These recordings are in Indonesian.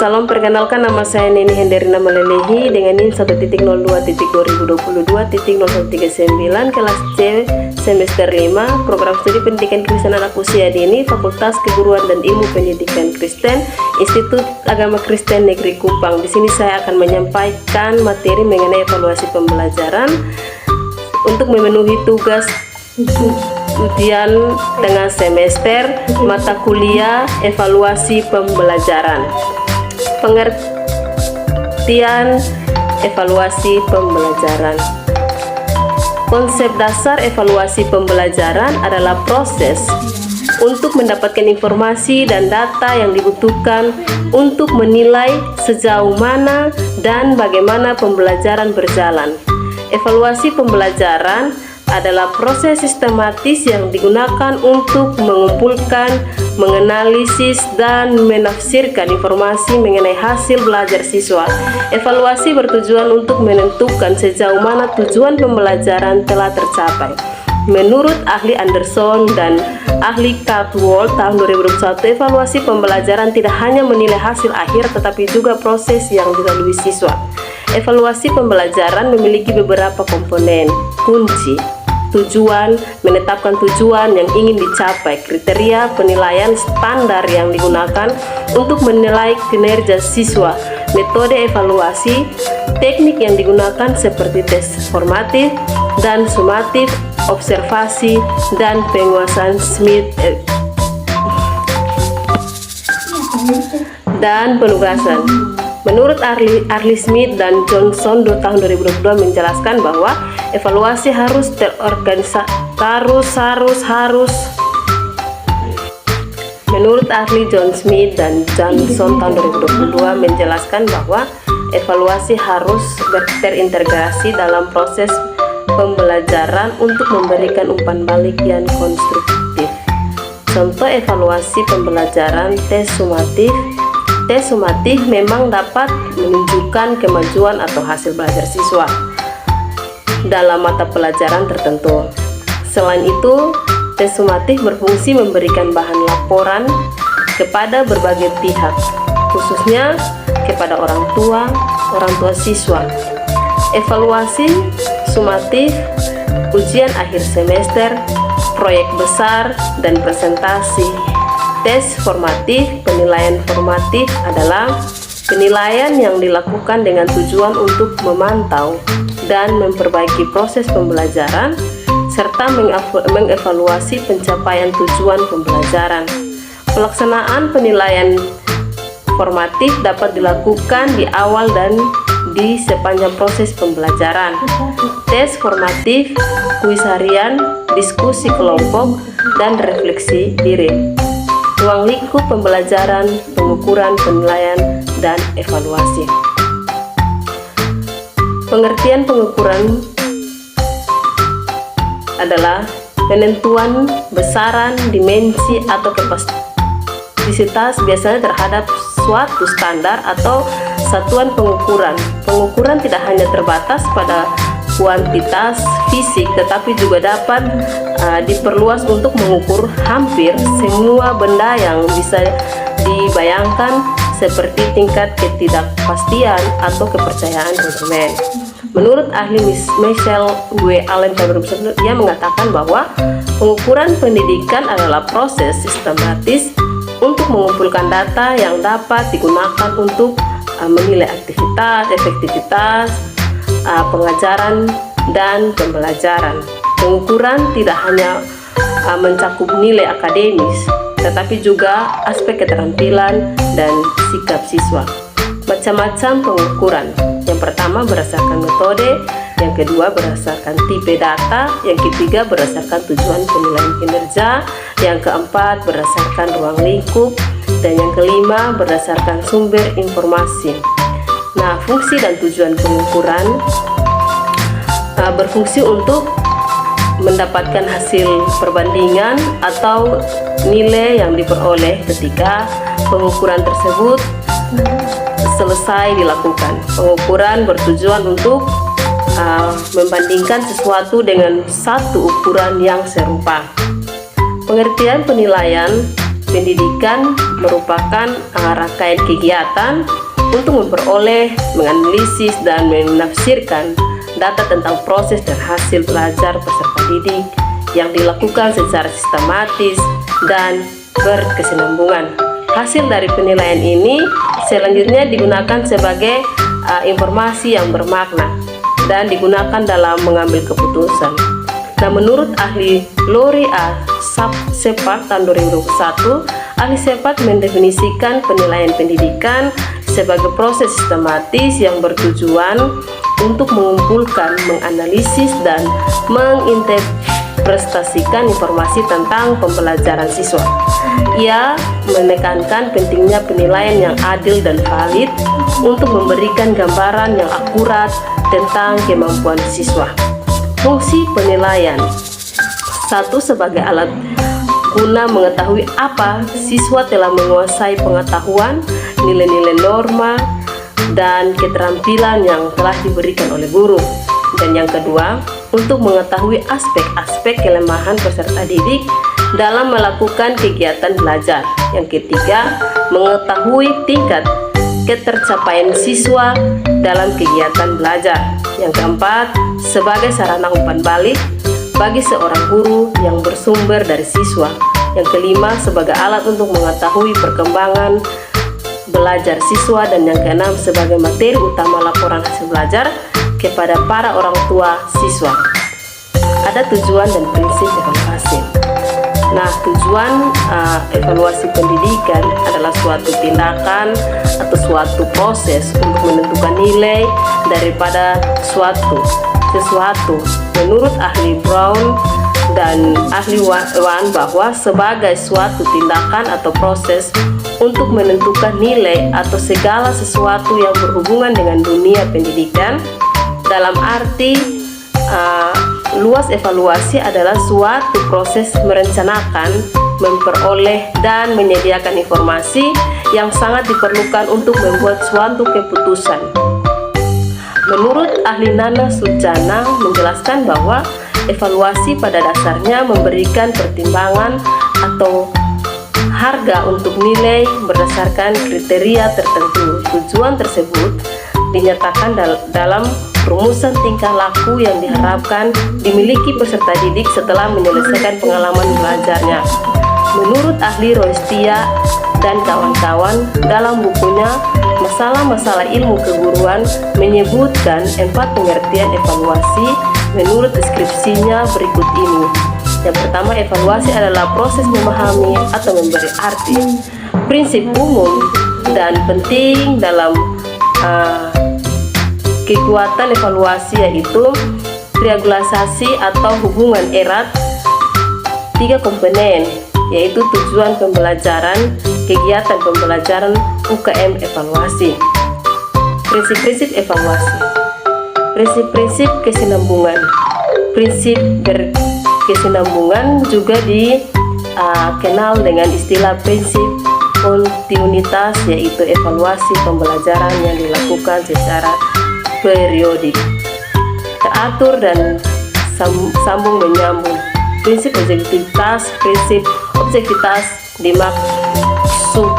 Salam, perkenalkan nama saya Neni Henderina Malelehi dengan NIM 1.02.2021.0139 kelas C semester 5 program studi pendidikan Kristen anak usia dini Fakultas Keguruan dan Ilmu Pendidikan Kristen Institut Agama Kristen Negeri Kupang. Di sini saya akan menyampaikan materi mengenai evaluasi pembelajaran untuk memenuhi tugas ujian tengah semester mata kuliah evaluasi pembelajaran. Pengertian evaluasi pembelajaran. Konsep dasar evaluasi pembelajaran adalah proses untuk mendapatkan informasi dan data yang dibutuhkan untuk menilai sejauh mana dan bagaimana pembelajaran berjalan. Evaluasi pembelajaran adalah proses sistematis yang digunakan untuk mengumpulkan, menganalisis, dan menafsirkan informasi mengenai hasil belajar siswa. Evaluasi bertujuan untuk menentukan sejauh mana tujuan pembelajaran telah tercapai. Menurut ahli Anderson dan ahli Caldwell tahun 2021, evaluasi pembelajaran tidak hanya menilai hasil akhir tetapi juga proses yang dilalui siswa. Evaluasi pembelajaran memiliki beberapa komponen kunci. Tujuan, menetapkan tujuan yang ingin dicapai, kriteria penilaian standar yang digunakan untuk menilai kinerja siswa, metode evaluasi, teknik yang digunakan seperti tes formatif dan sumatif, observasi, dan penguasaan Smith dan penugasan. Menurut Arlie Smith dan Johnson tahun 2022 menjelaskan bahwa evaluasi harus Menurut ahli John Smith dan Johnson tahun 2022 menjelaskan bahwa evaluasi harus terintegrasi dalam proses pembelajaran untuk memberikan umpan balik yang konstruktif. Contoh evaluasi pembelajaran tes sumatif. Tes sumatif memang dapat menunjukkan kemajuan atau hasil belajar siswa dalam mata pelajaran tertentu. Selain itu, tes sumatif berfungsi memberikan bahan laporan kepada berbagai pihak, khususnya kepada orang tua siswa. Evaluasi sumatif, ujian akhir semester, proyek besar, dan presentasi. Tes formatif, penilaian formatif adalah penilaian yang dilakukan dengan tujuan untuk memantau dan memperbaiki proses pembelajaran serta mengevaluasi pencapaian tujuan pembelajaran. Pelaksanaan penilaian formatif dapat dilakukan di awal dan di sepanjang proses pembelajaran. Tes formatif, kuis harian, diskusi kelompok, dan refleksi diri. Ruang lingkup pembelajaran, pengukuran, penilaian, dan evaluasi. Pengertian pengukuran adalah penentuan besaran, dimensi, atau kapasitas biasanya terhadap suatu standar atau satuan pengukuran. Pengukuran tidak hanya terbatas pada kuantitas fisik tetapi juga dapat diperluas untuk mengukur hampir semua benda yang bisa dibayangkan seperti tingkat ketidakpastian atau kepercayaan konsumen. Menurut ahli Michelle W. Allen tahun 2001, dia mengatakan bahwa pengukuran pendidikan adalah proses sistematis untuk mengumpulkan data yang dapat digunakan untuk menilai aktivitas, efektivitas pengajaran dan pembelajaran. Pengukuran tidak hanya mencakup nilai akademis, tetapi juga aspek keterampilan dan sikap siswa. Macam-macam pengukuran. Yang pertama berdasarkan metode, yang kedua berdasarkan tipe data, yang ketiga berdasarkan tujuan penilaian kinerja, yang keempat berdasarkan ruang lingkup, dan yang kelima berdasarkan sumber informasi. Nah, fungsi dan tujuan pengukuran berfungsi untuk mendapatkan hasil perbandingan atau nilai yang diperoleh ketika pengukuran tersebut selesai dilakukan. Pengukuran bertujuan untuk membandingkan sesuatu dengan satu ukuran yang serupa. Pengertian penilaian pendidikan merupakan rangkaian kegiatan untuk memperoleh, menganalisis, dan menafsirkan data tentang proses dan hasil belajar peserta didik yang dilakukan secara sistematis dan berkesinambungan. Hasil dari penilaian ini selanjutnya digunakan sebagai informasi yang bermakna dan digunakan dalam mengambil keputusan. Nah, menurut ahli Lori A. Shepard tahun 2021, ahli Shepard mendefinisikan penilaian pendidikan sebagai proses sistematis yang bertujuan untuk mengumpulkan, menganalisis, dan menginterpretasikan informasi tentang pembelajaran siswa. Ia menekankan pentingnya penilaian yang adil dan valid untuk memberikan gambaran yang akurat tentang kemampuan siswa. Fungsi penilaian: 1. Sebagai alat guna mengetahui apa siswa telah menguasai pengetahuan, nilai-nilai norma, dan keterampilan yang telah diberikan oleh guru. Dan yang kedua, untuk mengetahui aspek-aspek kelemahan peserta didik dalam melakukan kegiatan belajar. Yang ketiga, mengetahui tingkat ketercapaian siswa dalam kegiatan belajar. Yang keempat, sebagai sarana umpan balik bagi seorang guru yang bersumber dari siswa. Yang kelima, sebagai alat untuk mengetahui perkembangan belajar siswa. Dan yang keenam, sebagai materi utama laporan hasil belajar kepada para orang tua siswa. Ada tujuan dan prinsip evaluasi. Nah, tujuan evaluasi pendidikan adalah suatu tindakan atau suatu proses untuk menentukan nilai daripada sesuatu. Menurut ahli Brown dan ahli Wan bahwa sebagai suatu tindakan atau proses untuk menentukan nilai atau segala sesuatu yang berhubungan dengan dunia pendidikan. Dalam arti luas, evaluasi adalah suatu proses merencanakan, memperoleh, dan menyediakan informasi yang sangat diperlukan untuk membuat suatu keputusan. Menurut ahli Nana Sujana menjelaskan bahwa evaluasi pada dasarnya memberikan pertimbangan atau harga untuk nilai berdasarkan kriteria tertentu. Tujuan tersebut dinyatakan dalam rumusan tingkah laku yang diharapkan dimiliki peserta didik setelah menyelesaikan pengalaman belajarnya. Menurut ahli Roestia dan kawan-kawan, dalam bukunya Masalah-masalah ilmu keguruan menyebutkan 4 pengertian evaluasi menurut deskripsinya berikut ini. Yang pertama, evaluasi adalah proses memahami atau memberi arti. Prinsip umum dan penting dalam kekuatan evaluasi yaitu triangularisasi atau hubungan erat 3 komponen, yaitu tujuan pembelajaran, kegiatan pembelajaran, UKM evaluasi. Prinsip-prinsip evaluasi. Prinsip-prinsip kesinambungan. Prinsip berkesinambungan juga dikenal dengan istilah prinsip kontinuitas, yaitu evaluasi pembelajaran yang dilakukan secara periodik, teratur dan sambung menyambung. Prinsip objektivitas. Prinsip objektivitas dimaksud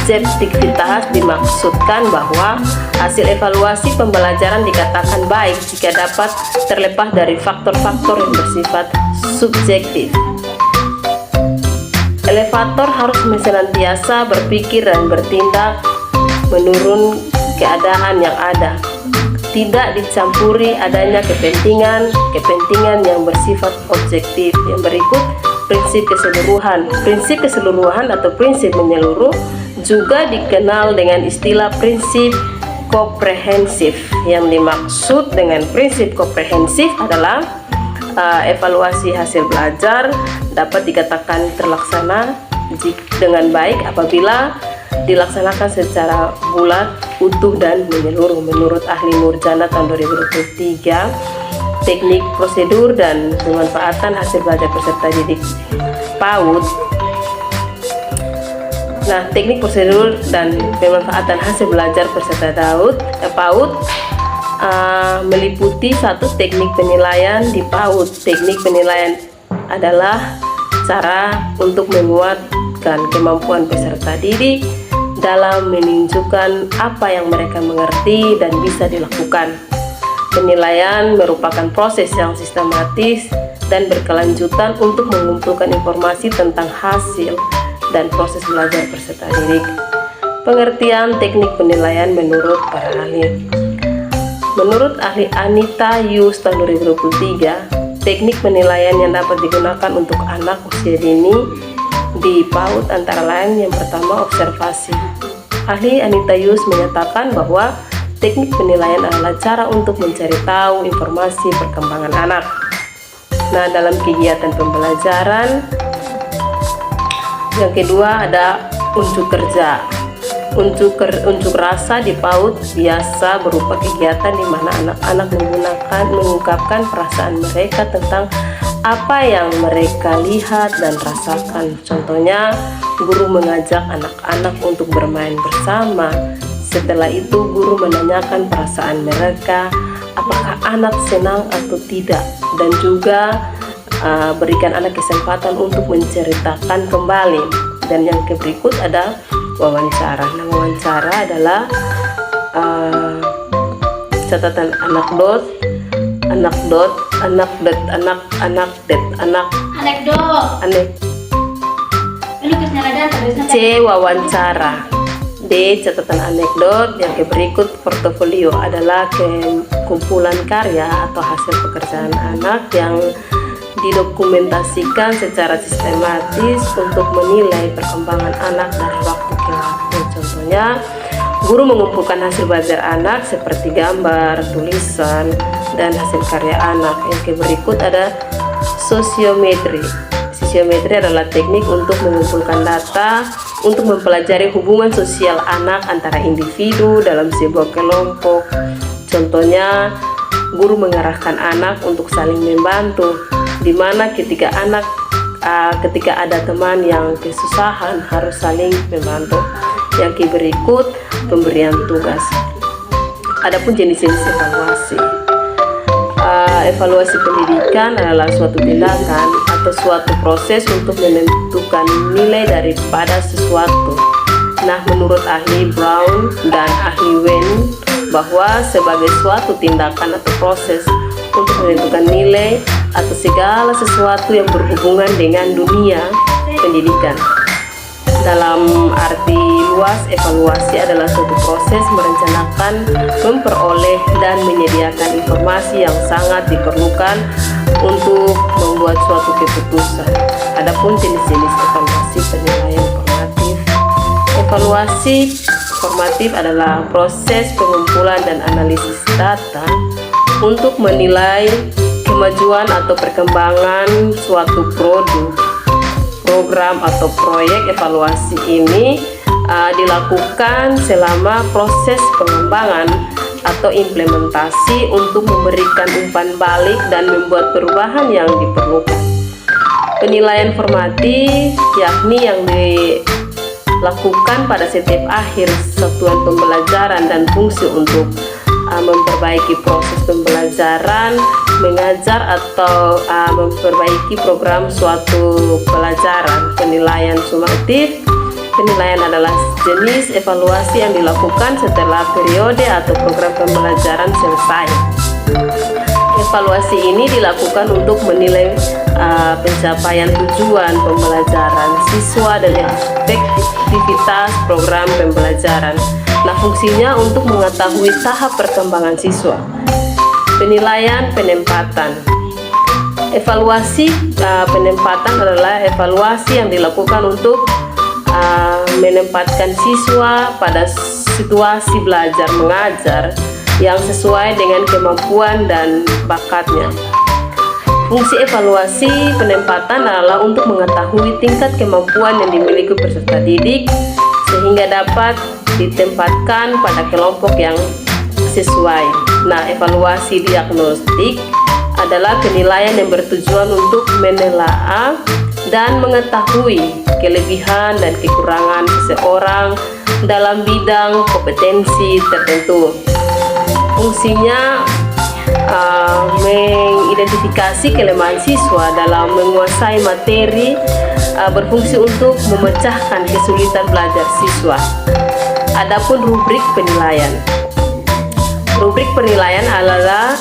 objektivitas dimaksudkan bahwa hasil evaluasi pembelajaran dikatakan baik jika dapat terlepas dari faktor-faktor yang bersifat subjektif. Elevator harus senantiasa berpikir dan bertindak menurun keadaan yang ada, tidak dicampuri adanya kepentingan yang bersifat objektif. Yang berikut, prinsip keseluruhan. Prinsip keseluruhan atau prinsip menyeluruh juga dikenal dengan istilah prinsip komprehensif. Yang dimaksud dengan prinsip komprehensif adalah evaluasi hasil belajar dapat dikatakan terlaksana dengan baik apabila dilaksanakan secara bulat, utuh, dan menyeluruh. Menurut ahli Murjana tahun 2023, teknik, prosedur, dan pemanfaatan hasil belajar peserta didik PAUD Nah, teknik prosedur dan pemanfaatan hasil belajar peserta PAUD meliputi satu teknik penilaian di PAUD. Teknik penilaian adalah cara untuk menguatkan kemampuan peserta didik dalam menunjukkan apa yang mereka mengerti dan bisa dilakukan. Penilaian merupakan proses yang sistematis dan berkelanjutan untuk mengumpulkan informasi tentang hasil dan proses belajar peserta didik. Pengertian teknik penilaian menurut para ahli. Menurut ahli Anita Yus tahun 2023, teknik penilaian yang dapat digunakan untuk anak usia dini di PAUD antara lain yang pertama observasi. Ahli Anita Yus menyatakan bahwa teknik penilaian adalah cara untuk mencari tahu informasi perkembangan anak. Nah, dalam kegiatan pembelajaran yang kedua ada unjuk kerja. Unjuk rasa di PAUD biasa berupa kegiatan di mana anak-anak mengungkapkan perasaan mereka tentang apa yang mereka lihat dan rasakan. Contohnya, guru mengajak anak-anak untuk bermain bersama. Setelah itu, guru menanyakan perasaan mereka, apakah anak senang atau tidak, dan juga berikan anak kesempatan untuk menceritakan kembali. Dan yang berikut ada wawancara. Nah, wawancara adalah catatan anekdot C. Wawancara. D. Catatan anekdot. Yang berikut portofolio adalah kumpulan karya atau hasil pekerjaan anak yang didokumentasikan secara sistematis untuk menilai perkembangan anak dari waktu ke waktu. Contohnya, guru mengumpulkan hasil belajar anak seperti gambar, tulisan, dan hasil karya anak. Yang berikut ada sosiometri. Sosiometri adalah teknik untuk mengumpulkan data untuk mempelajari hubungan sosial anak antara individu dalam sebuah kelompok. Contohnya, guru mengarahkan anak untuk saling membantu, di mana ketika ada teman yang kesusahan harus saling membantu. Yang berikut pemberian tugas. Adapun jenis-jenis evaluasi. Evaluasi pendidikan adalah suatu tindakan atau suatu proses untuk menentukan nilai daripada sesuatu. Nah, menurut ahli Brown dan ahli Wen bahwa sebagai suatu tindakan atau proses untuk menentukan nilai atau segala sesuatu yang berhubungan dengan dunia pendidikan. Dalam arti luas, evaluasi adalah suatu proses merencanakan, memperoleh, dan menyediakan informasi yang sangat diperlukan untuk membuat suatu keputusan. Adapun jenis-jenis evaluasi penilaian formatif. Evaluasi formatif adalah proses pengumpulan dan analisis data untuk menilai kemajuan atau perkembangan suatu produk, program, atau proyek. Evaluasi ini dilakukan selama proses pengembangan atau implementasi untuk memberikan umpan balik dan membuat perubahan yang diperlukan. Penilaian formatif yakni yang dilakukan pada setiap akhir satuan pembelajaran dan fungsi untuk memperbaiki proses pembelajaran, mengajar, atau memperbaiki program suatu pelajaran. Penilaian sumatif. Penilaian adalah jenis evaluasi yang dilakukan setelah periode atau program pembelajaran selesai. Evaluasi ini dilakukan untuk menilai pencapaian tujuan pembelajaran siswa dan efektivitas program pembelajaran. Nah, fungsinya untuk mengetahui tahap perkembangan siswa. Penilaian penempatan. Evaluasi penempatan adalah evaluasi yang dilakukan untuk menempatkan siswa pada situasi belajar mengajar yang sesuai dengan kemampuan dan bakatnya. Fungsi evaluasi penempatan adalah untuk mengetahui tingkat kemampuan yang dimiliki peserta didik sehingga dapat ditempatkan pada kelompok yang sesuai. Nah, evaluasi diagnostik adalah penilaian yang bertujuan untuk menelaah dan mengetahui kelebihan dan kekurangan seseorang dalam bidang kompetensi tertentu. Fungsinya mengidentifikasi kelemahan siswa dalam menguasai materi, berfungsi untuk memecahkan kesulitan belajar siswa. Adapun rubrik penilaian. Rubrik penilaian adalah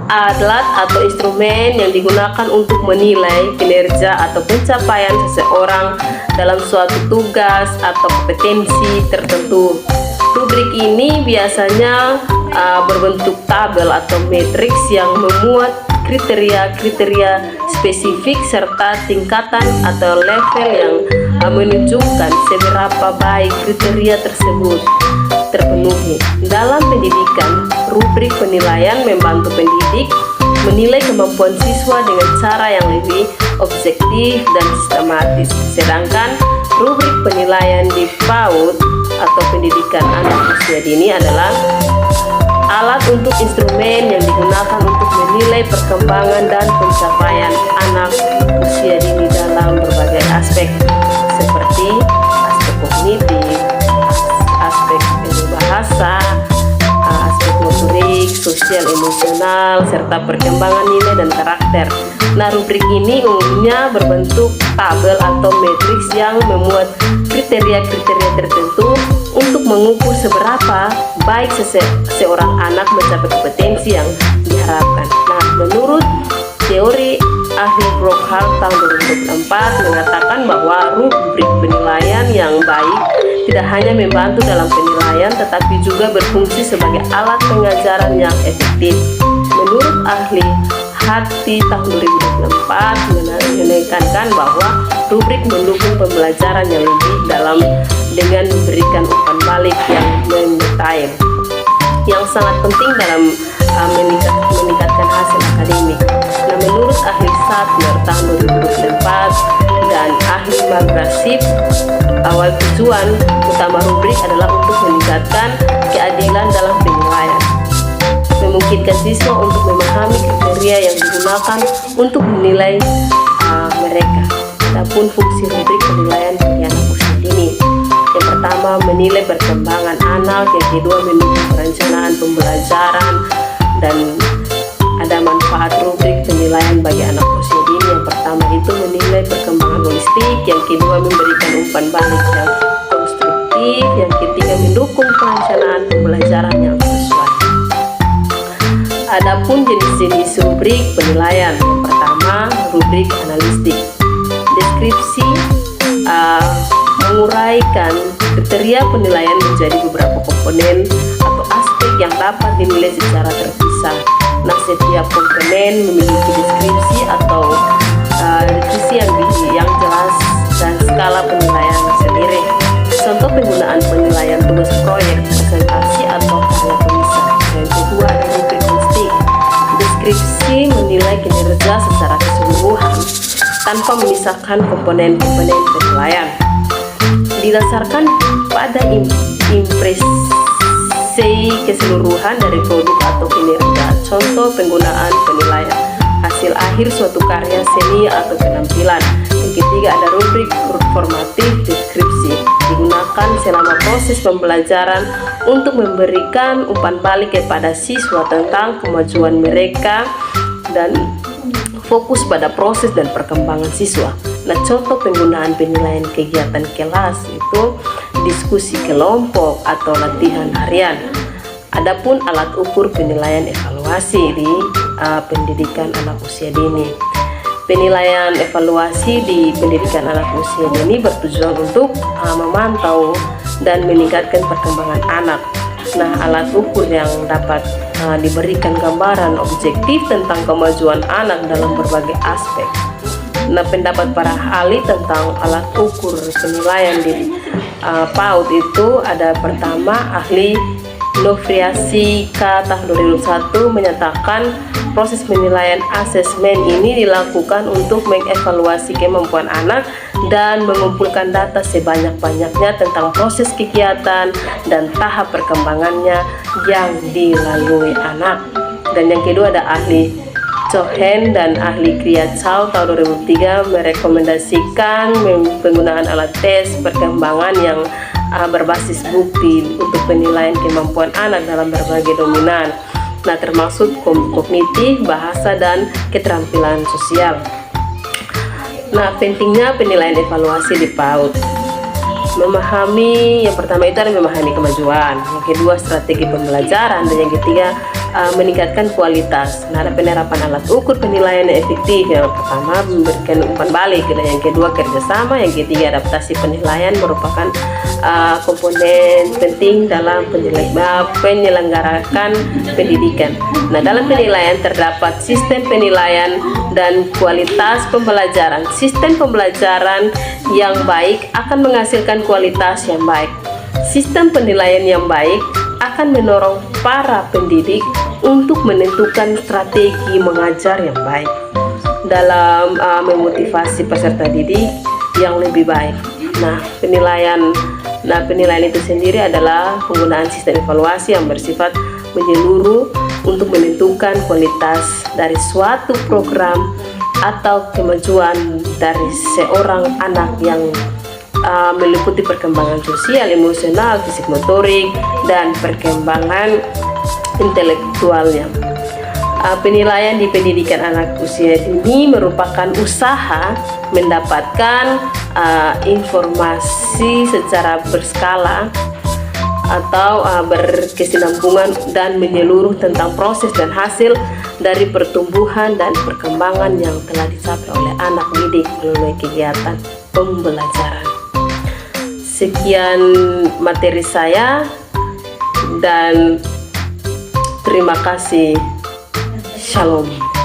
alat atau instrumen yang digunakan untuk menilai kinerja atau pencapaian seseorang dalam suatu tugas atau kompetensi tertentu. Rubrik ini biasanya berbentuk tabel atau matriks yang memuat kriteria-kriteria spesifik serta tingkatan atau level yang menunjukkan seberapa baik kriteria tersebut terpenuhi. Dalam pendidikan, rubrik penilaian membantu pendidik menilai kemampuan siswa dengan cara yang lebih objektif dan sistematis. Sedangkan rubrik penilaian di PAUD atau pendidikan anak usia dini adalah alat untuk instrumen yang digunakan untuk menilai perkembangan dan pencapaian anak usia dini dalam berbagai aspek seperti aspek kognitif, aspek bahasa, aspek motorik, sosial, emosional, serta perkembangan nilai dan karakter. Nah, rubrik ini umumnya berbentuk tabel atau matriks yang memuat kriteria-kriteria tertentu untuk mengukur seberapa baik seorang anak mencapai kompetensi yang diharapkan. Nah, menurut teori ahli Brockhart tahun 2004 mengatakan bahwa rubrik penilaian yang baik tidak hanya membantu dalam penilaian tetapi juga berfungsi sebagai alat pengajaran yang efektif. Menurut ahli Hati tahun 2024 menekankan bahwa rubrik mendukung pembelajaran yang lebih dalam dengan memberikan umpan balik yang mendetail yang sangat penting dalam meningkatkan hasil akademik. Nah, menurut ahli Sadler tahun 2024 dan ahli Magrasip, awal tujuan utama rubrik adalah untuk meningkatkan keadilan dalam penilaian, memungkinkan siswa untuk memahami kriteria yang digunakan untuk menilai mereka. Adapun fungsi rubrik penilaian bagi anak usia dini, yang pertama menilai perkembangan anak, yang kedua mendukung perencanaan pembelajaran, dan ada manfaat rubrik penilaian bagi anak usia dini. Yang pertama itu menilai perkembangan holistik, yang kedua memberikan umpan balik yang konstruktif, yang ketiga mendukung perencanaan pembelajaran yang sesuai. Adapun jenis-jenis rubrik penilaian, yang pertama rubrik analistik. Deskripsi menguraikan kriteria penilaian menjadi beberapa komponen atau aspek yang dapat dinilai secara terpisah. Nah, setiap komponen memiliki deskripsi atau deskripsi yang jelas dan skala penilaian sendiri. Contoh penggunaan penilaian tugas proyek, presentasi atau karya tulisan. Yang kedua ada rubrik holistik. Deskripsi menilai kinerja secara keseluruhan tanpa memisahkan komponen-komponen penilaian. Didasarkan pada impresi keseluruhan dari produk atau kinerja. Contoh penggunaan penilaian hasil akhir suatu karya seni atau penampilan. Yang ketiga ada rubrik formatif deskripsi, digunakan selama proses pembelajaran untuk memberikan umpan balik kepada siswa tentang kemajuan mereka dan fokus pada proses dan perkembangan siswa. Nah, contoh penggunaan penilaian kegiatan kelas itu diskusi kelompok atau latihan harian. Adapun alat ukur penilaian evaluasi di pendidikan anak usia dini. Penilaian evaluasi di pendidikan anak usia dini bertujuan untuk memantau dan meningkatkan perkembangan anak. Nah, alat ukur yang dapat diberikan gambaran objektif tentang kemajuan anak dalam berbagai aspek. Nah, pendapat para ahli tentang alat ukur penilaian di PAUD itu ada pertama ahli Novriasi K tahun 2001 menyatakan proses penilaian asesmen ini dilakukan untuk mengevaluasi kemampuan anak dan mengumpulkan data sebanyak-banyaknya tentang proses kegiatan dan tahap perkembangannya yang dilalui anak. Dan yang kedua ada ahli Cohen dan ahli Kriya Chow tahun 2003 merekomendasikan penggunaan alat tes perkembangan yang berbasis bukti untuk penilaian kemampuan anak dalam berbagai dominan. Nah, termasuk kognitif, bahasa, dan keterampilan sosial. Nah, pentingnya penilaian evaluasi di PAUD. Memahami, yang pertama itu adalah memahami kemajuan, yang kedua strategi pembelajaran, dan yang ketiga meningkatkan kualitas. Nah, ada penerapan alat ukur penilaian yang efektif. Yang pertama memberikan umpan balik, dan yang kedua kerjasama, yang ketiga adaptasi penilaian merupakan komponen penting dalam penyelenggarakan pendidikan. Nah, dalam penilaian terdapat sistem penilaian dan kualitas pembelajaran. Sistem pembelajaran yang baik akan menghasilkan kualitas yang baik. Sistem penilaian yang baik akan mendorong para pendidik untuk menentukan strategi mengajar yang baik dalam memotivasi peserta didik yang lebih baik. Nah, penilaian itu sendiri adalah penggunaan sistem evaluasi yang bersifat menyeluruh untuk menentukan kualitas dari suatu program atau kemajuan dari seorang anak yang meliputi perkembangan sosial, emosional, fisik motorik, dan perkembangan intelektualnya. Penilaian di pendidikan anak usia dini merupakan usaha mendapatkan informasi secara berskala atau berkesinambungan dan menyeluruh tentang proses dan hasil dari pertumbuhan dan perkembangan yang telah dicapai oleh anak didik melalui kegiatan pembelajaran. Sekian materi saya dan terima kasih. Shalom.